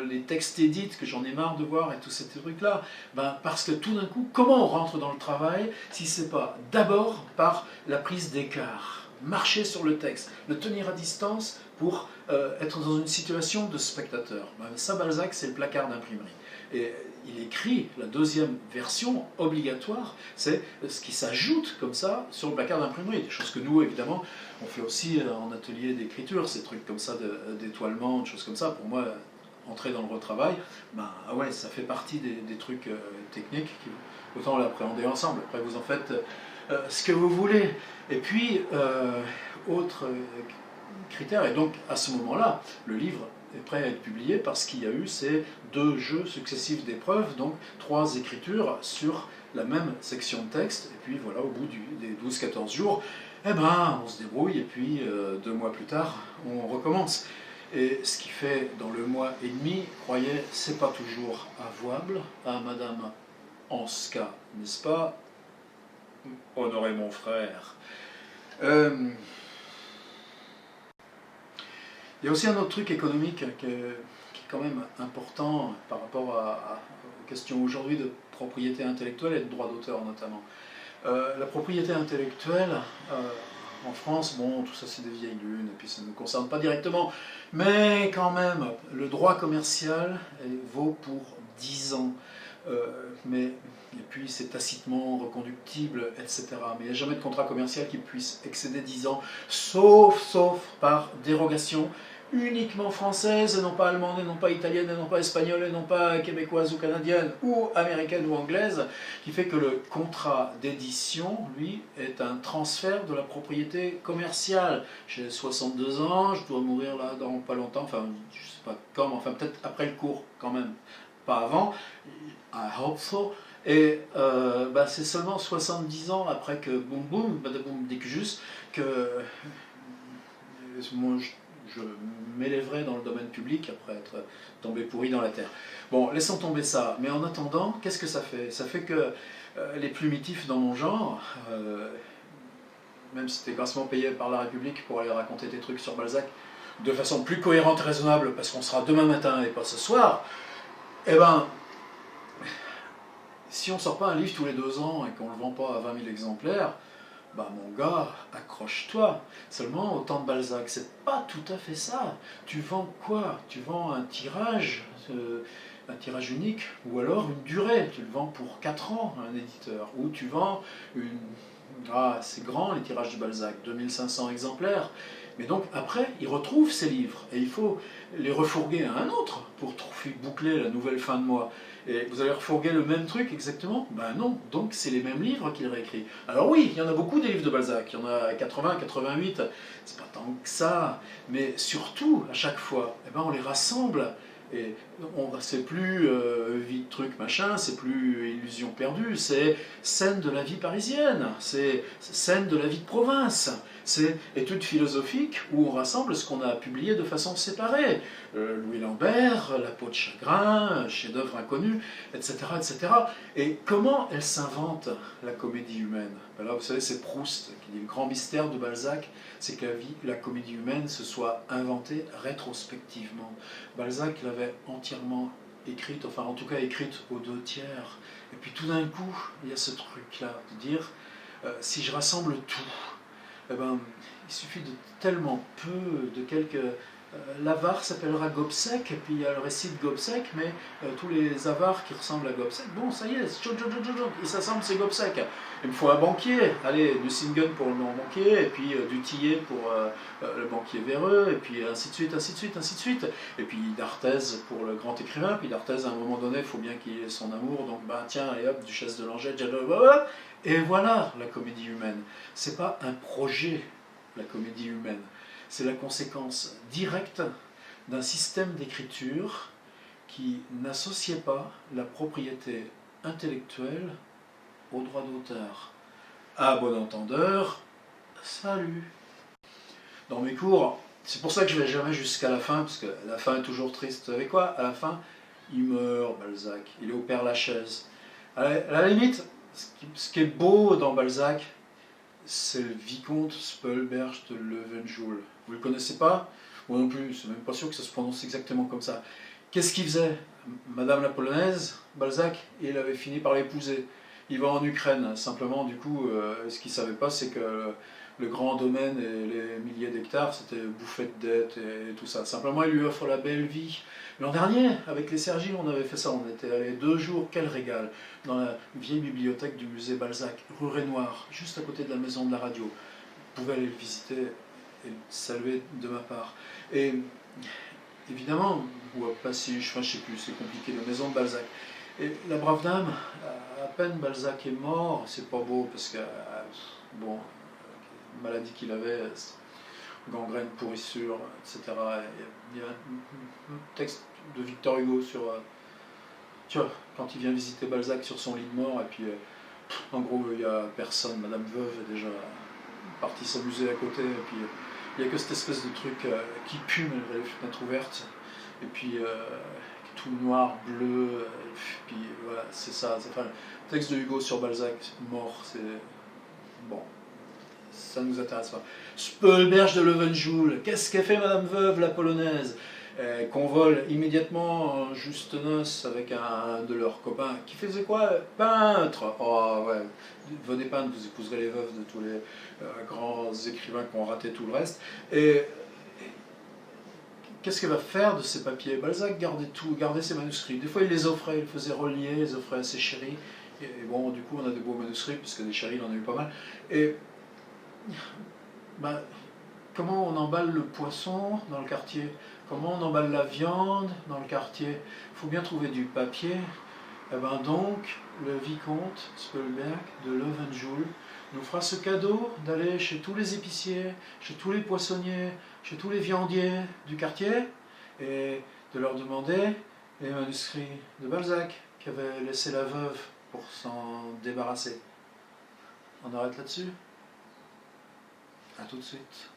les textes édits que j'en ai marre de voir et tous ces trucs-là. Ben, parce que tout d'un coup, comment on rentre dans le travail si c'est pas d'abord par la prise d'écart? Marcher sur le texte, le tenir à distance pour être dans une situation de spectateur. Ben, ça, Balzac, c'est le placard d'imprimerie. Et il écrit la 2e version obligatoire, c'est ce qui s'ajoute comme ça sur le placard d'imprimerie. Des choses que nous, évidemment, on fait aussi en atelier d'écriture, ces trucs comme ça d'étoilement, des choses comme ça. Pour moi, entrer dans le retravail, ben, ah ouais, ça fait partie des trucs techniques, autant l'appréhender ensemble. Après, vous en faites ce que vous voulez. Et puis, autre critère, et donc à ce moment-là, le livre est prêt à être publié parce qu'il y a eu ces 2 jeux successifs d'épreuves, donc 3 écritures sur la même section de texte, et puis voilà, au bout des 12-14 jours, eh ben, on se débrouille, et puis 2 mois plus tard, on recommence. Et ce qui fait, dans le mois et demi, croyez, c'est pas toujours avouable à Madame Anska, n'est-ce pas, Honoré mon frère. Il y a aussi un autre truc économique qui est quand même important par rapport aux questions aujourd'hui de propriété intellectuelle et de droit d'auteur notamment. La propriété intellectuelle, en France, bon, tout ça c'est des vieilles lunes, et puis ça ne nous concerne pas directement, mais quand même, le droit commercial vaut pour 10 ans. Et puis c'est tacitement reconductible, etc. Mais il n'y a jamais de contrat commercial qui puisse excéder 10 ans, sauf par dérogation uniquement française, et non pas allemande, et non pas italienne, et non pas espagnole, et non pas québécoise ou canadienne, ou américaine ou anglaise, qui fait que le contrat d'édition, lui, est un transfert de la propriété commerciale. J'ai 62 ans, je dois mourir là dans pas longtemps, enfin, je sais pas quand, enfin peut-être après le cours quand même, pas avant, I hope so. Et c'est seulement 70 ans après que boum boum, badaboum dicjus, que moi je m'élèverai dans le domaine public après être tombé pourri dans la terre. Bon, laissons tomber ça. Mais en attendant, qu'est-ce que ça fait? Ça fait que les plumitifs dans mon genre, même si c'était grassement payé par la République pour aller raconter des trucs sur Balzac, de façon plus cohérente et raisonnable, parce qu'on sera demain matin et pas ce soir, eh ben, si on ne sort pas un livre tous les 2 ans et qu'on ne le vend pas à 20 000 exemplaires, bah mon gars, accroche-toi. Seulement, au temps de Balzac, c'est pas tout à fait ça. Tu vends quoi? Tu vends un tirage unique, ou alors une durée. Tu le vends pour 4 ans à un éditeur. Ou tu vends une... Ah, c'est grand les tirages de Balzac, 2500 exemplaires. Mais donc après, il retrouve ses livres et il faut les refourguer à un autre pour boucler la nouvelle fin de mois. Et vous allez refourguer le même truc exactement? Ben non, donc c'est les mêmes livres qu'il réécrit. Alors oui, il y en a beaucoup des livres de Balzac, il y en a 80, 88, c'est pas tant que ça, mais surtout, à chaque fois, eh ben on les rassemble Et c'est plus vie de truc machin, c'est plus illusion perdue, c'est scène de la vie parisienne, c'est scène de la vie de province, c'est étude philosophique où on rassemble ce qu'on a publié de façon séparée. Louis Lambert, La peau de chagrin, chef-d'œuvre inconnu, etc., etc. Et comment elle s'invente, la comédie humaine? Ben là, vous savez, c'est Proust qui dit le grand mystère de Balzac, c'est que la comédie humaine se soit inventée rétrospectivement. Balzac l'avait entièrement écrite, enfin en tout cas écrite aux 2/3. Et puis tout d'un coup, il y a ce truc-là de dire, si je rassemble tout, eh ben, il suffit de tellement peu, de quelques... L'avare s'appellera Gobseck, et puis il y a le récit de Gobseck, mais tous les avares qui ressemblent à Gobseck, bon, ça y est, ils s'assemblent, c'est Gobseck. Il me faut un banquier, allez, du Singen pour le banquier, et puis du Tillet pour le banquier véreux, et puis ainsi de suite, ainsi de suite, ainsi de suite. Et puis d'Arthez pour le grand écrivain, puis d'Arthez, à un moment donné, il faut bien qu'il ait son amour, donc bah tiens, allez hop, Duchesse de Langeais, et voilà la comédie humaine. C'est pas un projet, la comédie humaine. C'est la conséquence directe d'un système d'écriture qui n'associait pas la propriété intellectuelle au droit d'auteur. À bon entendeur, salut. Dans mes cours, c'est pour ça que je ne vais jamais jusqu'à la fin, parce que la fin est toujours triste. Vous savez quoi? À la fin, il meurt, Balzac. Il est au Père-Lachaise. À la limite, ce qui est beau dans Balzac, c'est le vicomte Speulberg de Loewenjoul. Vous ne le connaissez pas? Moi non plus, c'est même pas sûr que ça se prononce exactement comme ça. Qu'est-ce qu'il faisait? Madame la Polonaise, Balzac, il avait fini par l'épouser. Il va en Ukraine, simplement, du coup, ce qu'il ne savait pas, c'est que le grand domaine et les milliers d'hectares, c'était bouffé de dettes et tout ça. Simplement, il lui offre la belle vie. L'an dernier, avec les Sergi, on avait fait ça, on était allés 2 jours, quel régal, dans la vieille bibliothèque du musée Balzac, rue Renoir, juste à côté de la maison de la radio. Vous pouvez aller le visiter et le saluer de ma part. Et évidemment, ou pas si, je ne sais plus, c'est compliqué, la maison de Balzac. Et la brave dame, à peine Balzac est mort, c'est pas beau, parce que, bon, maladie qu'il avait, gangrène, pourrissure, etc. Il y a un texte de Victor Hugo sur, tu vois, quand il vient visiter Balzac sur son lit de mort, et puis, en gros, il n'y a personne, Madame Veuve est déjà partie s'amuser à côté, et puis, il n'y a que cette espèce de truc qui pue malgré les fenêtres ouvertes, et puis tout noir, bleu, et puis voilà, c'est ça. Enfin, le texte de Hugo sur Balzac, mort, c'est... Bon, ça ne nous intéresse pas. Speulberg de Loewenjoul, qu'est-ce qu'a fait Madame Veuve, la polonaise? Qu'on vole immédiatement en juste noces avec un de leurs copains, qui faisait quoi? Peintre. Oh ouais, venez peindre, vous épouserez les veuves de tous les grands écrivains qui ont raté tout le reste. Et qu'est-ce qu'elle va faire de ces papiers? Balzac gardait tout, gardait ses manuscrits. Des fois il les offrait, il faisait relier, il les offrait à ses chéris. Et bon, du coup on a de beaux manuscrits, puisque des chéris il en a eu pas mal. Et bah, comment on emballe le poisson dans le quartier? Comment on emballe la viande dans le quartier? Il faut bien trouver du papier. Et ben donc, le vicomte Speulberg de Loewenjoul nous fera ce cadeau d'aller chez tous les épiciers, chez tous les poissonniers, chez tous les viandiers du quartier, et de leur demander les manuscrits de Balzac qu'avait laissé la veuve pour s'en débarrasser. On arrête là-dessus? A tout de suite.